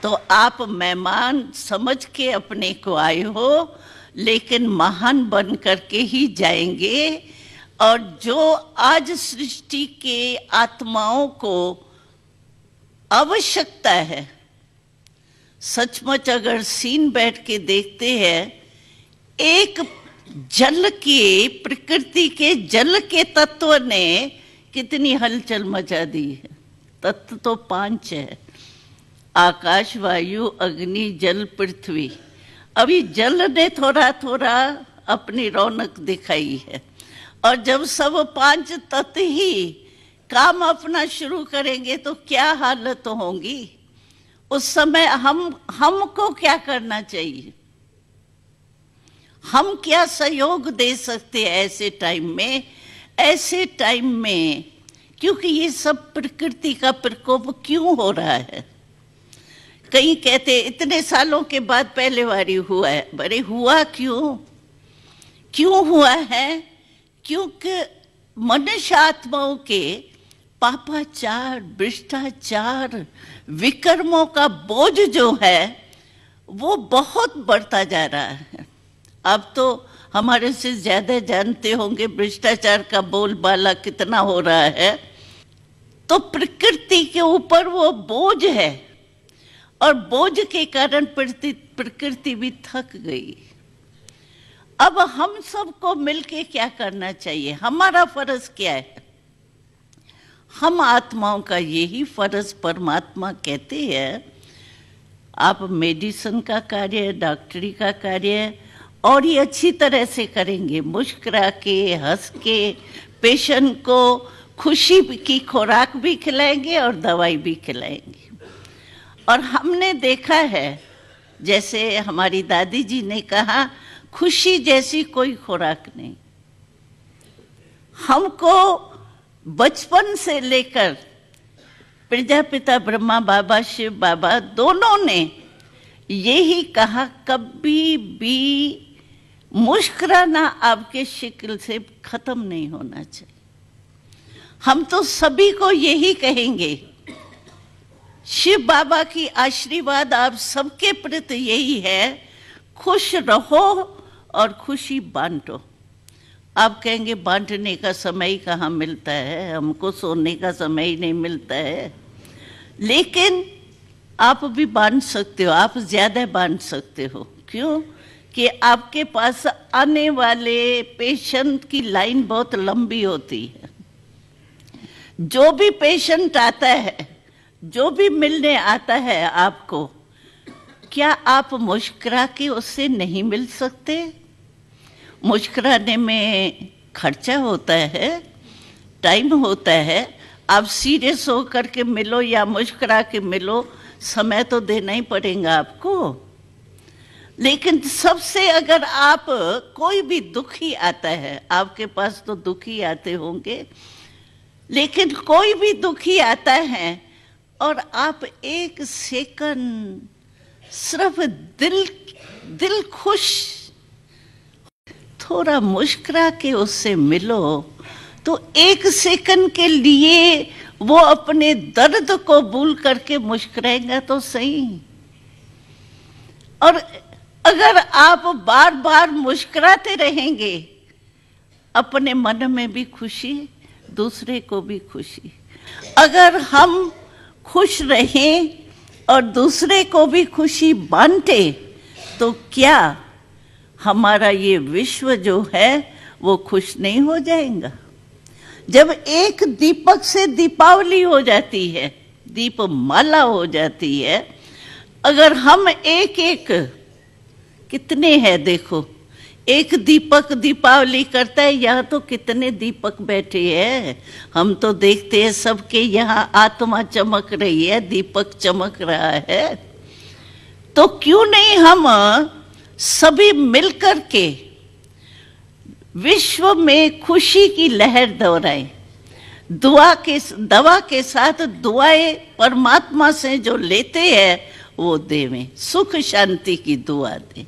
तो आप मेहमान समझ के अपने को आए हो, लेकिन महान बन करके ही जाएंगे। और जो आज सृष्टि के आत्माओं को आवश्यकता है, सचमुच अगर सीन बैठ के देखते हैं, एक जल के, प्रकृति के जल के तत्व ने कितनी हलचल मचा दी है। तत्व तो 5 है, आकाश, वायु, अग्नि, जल, पृथ्वी। अभी जल ने थोड़ा थोड़ा अपनी रौनक दिखाई है, और जब सब 5 तत्व ही काम अपना शुरू करेंगे तो क्या हालत होंगी। उस समय हमको क्या करना चाहिए, हम क्या सहयोग दे सकते हैं ऐसे टाइम में। ऐसे टाइम में क्योंकि ये सब प्रकृति का प्रकोप क्यों हो रहा है। कई कहते इतने सालों के बाद पहले बारी हुआ है। बड़े हुआ क्यों हुआ है? क्योंकि मनुष्य आत्माओं के पापाचार, भ्रष्टाचार, विकर्मों का बोझ जो है वो बहुत बढ़ता जा रहा है। अब तो हमारे से ज्यादा जानते होंगे भ्रष्टाचार का बोलबाला कितना हो रहा है। तो प्रकृति के ऊपर वो बोझ है, और बोझ के कारण प्रकृति भी थक गई। अब हम सबको मिलके क्या करना चाहिए, हमारा फर्ज क्या है? हम आत्माओं का यही फर्ज परमात्मा कहते हैं, आप मेडिसिन का कार्य, डॉक्टरी का कार्य और ये अच्छी तरह से करेंगे, मुस्कुरा के, हंस के, पेशेंट को खुशी की खुराक भी खिलाएंगे और दवाई भी खिलाएंगे। और हमने देखा है, जैसे हमारी दादी जी ने कहा, खुशी जैसी कोई खुराक नहीं। हमको बचपन से लेकर प्रजापिता ब्रह्मा बाबा, शिव बाबा दोनों ने यही कहा, कभी भी मुस्कुराना आपके शक्ल से खत्म नहीं होना चाहिए। हम तो सभी को यही कहेंगे। शिव बाबा की आशीर्वाद आप सबके प्रति यही है, खुश रहो और खुशी बांटो। आप कहेंगे बांटने का समय ही कहाँ मिलता है, हमको सोने का समय ही नहीं मिलता है। लेकिन आप भी बांट सकते हो, आप ज्यादा बांट सकते हो। क्यों? कि आपके पास आने वाले पेशेंट की लाइन बहुत लंबी होती है। जो भी पेशेंट आता है, जो भी मिलने आता है आपको, क्या आप मुस्कुरा के उससे नहीं मिल सकते? मुस्कुराने में खर्चा होता है, टाइम होता है। आप सीरियस होकर के मिलो या मुस्कुरा के मिलो, समय तो देना ही पड़ेगा आपको। लेकिन सबसे, अगर आप कोई भी दुखी आता है, आपके पास तो दुखी आते होंगे, लेकिन कोई भी दुखी आता है और आप एक सेकंड सिर्फ दिल खुश थोड़ा मुस्कुरा के उससे मिलो, तो एक सेकंड के लिए वो अपने दर्द को भूल करके मुस्कुराएगा तो सही। और अगर आप बार बार मुस्कुराते रहेंगे, अपने मन में भी खुशी, दूसरे को भी खुशी। अगर हम खुश रहें और दूसरे को भी खुशी बांटे, तो क्या हमारा ये विश्व जो है वो खुश नहीं हो जाएगा? जब एक दीपक से दीपावली हो जाती है, दीपमाला हो जाती है, अगर हम एक एक, कितने हैं देखो, एक दीपक दीपावली करता है, यहाँ तो कितने दीपक बैठे हैं। हम तो देखते हैं सबके यहाँ आत्मा चमक रही है, दीपक चमक रहा है। तो क्यों नहीं हम सभी मिलकर के विश्व में खुशी की लहर दोहराएं। दवा के साथ दुआएं परमात्मा से जो लेते हैं वो देवें, सुख शांति की दुआ दें।